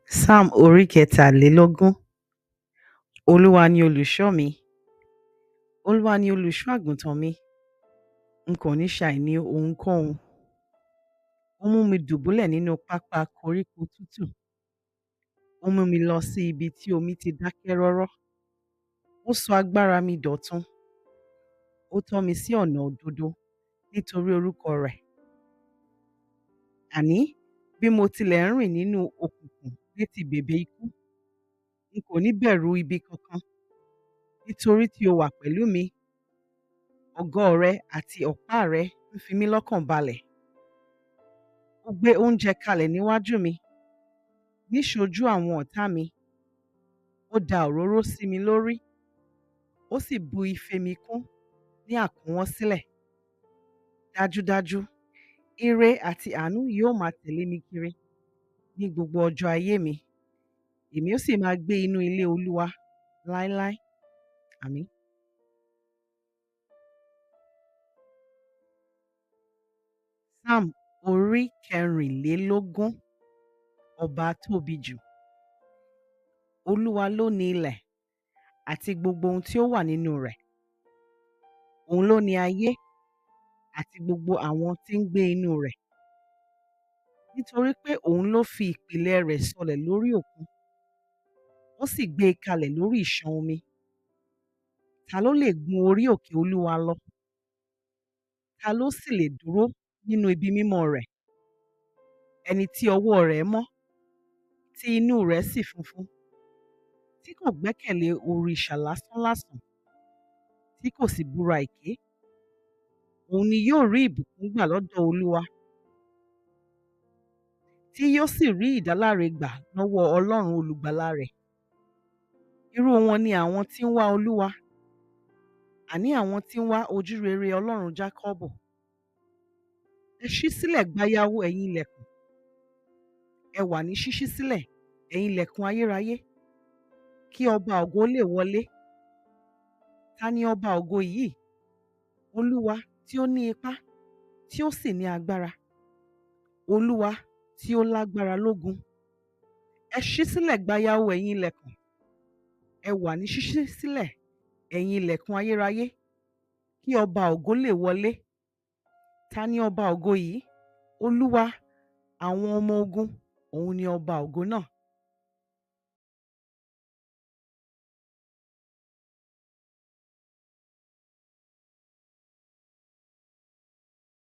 Psalm orí kẹtàlélógún. Olúwa ni olùṣọ́ mi, Olúwa ni olùṣọ́ àgùntàn mi, n kò ní ṣàìní ohunkóhun. Ó mú mi dùbúlẹ̀ nínú pápá koríko tútù, ó mú mi lọ sí ibi tí omi ti dákẹ́ rọ́rọ́. Ó sọ agbára mi dọ̀tun, ó tọ́ mi sí ọ̀nà òdodo nítorí orúkọ rẹ̀. Àní bí mo tilẹ̀ ń rìn nínú òkùnkùn létí bèbè ikú, n kò ní bẹ̀rù ibi kankan, nítorí tí o wà pẹ̀lú mi. Ọ̀gọ́ rẹ àti ọ̀pá rẹ ń fi mí lọ́kàn balẹ̀. Ó gbé oúnjẹ kalẹ̀ níwájú mi, níṣojú àwọn ọ̀tá mi. Ó da òróró sí mi lórí, ó sì bu ife mi kún ní àkúnwọ́sílẹ̀. Dájúdájú, ire àti àánú yóò máa tẹ̀lé mi kiri ní gbogbo ọjọ́ ayé mi. Èmi ó sì máa gbé inú ilé Olúwa láéláé. Àmín. Psalm orí kẹrìnlélógún. Ọba tóbi jù. Olúwa ló ní ilẹ̀ àti gbogbo ohun tí ó wà nínú rẹ̀. Òun ló ní ayé àti gbogbo àwọn tí ń gbé inú rẹ̀. Nítorí pé òun ló fi ìpìlẹ̀ rẹ̀ sọlẹ̀ lórí òkun, ó sì gbé e kalẹ̀ lórí ìṣàn omi. Ta ló lè gun orí òkè Olúwa lọ? Ta ló sì lè dúró nínú ibi mímọ́ rẹ̀? Ẹni tí ọwọ́ rẹ̀ mọ́, tí inú rẹ̀ sì funfun, tí kò gbẹ́kẹ̀lé òrìṣà lásánlàsàn, tí kò sì búra èké. Òun ni yóò rí ìbùkún gbà lọ́dọ̀ Olúwa, tí yóò sì rí ìdáláre gbà lọ́wọ́ Ọlọ́run olùgbàlà rẹ̀. Irú wọn ni àwọn tí ń wá Olúwa, àní àwọn tí ń wá ojúrere Ọlọ́run Jákọ́bù. Ẹ ṣí sílẹ̀ gbayavo ẹ̀yin ilẹ̀kùn, ẹ wà ní ṣíṣí sílẹ̀ ẹ̀yin ilẹ̀kùn ayérayé, kí ọba ògo lè wọlé. Ta ni ọba ògo yìí? Olúwa tí ó ní ipá, tí ó sì ní agbára. Olúwa tí ó lágbára lógun. Ẹ ṣí sílẹ̀ gbayavo ẹ̀yin ilẹ̀kùn, ẹ wà ní ṣíṣí sílẹ̀ ẹ̀yin ilẹ̀kùn ayérayé, kí ọba ògo lè wọlé. Ta ni ọba ògo yìí? Olúwa àwọn ọmọ ogun, òun ni ọba ògo náà.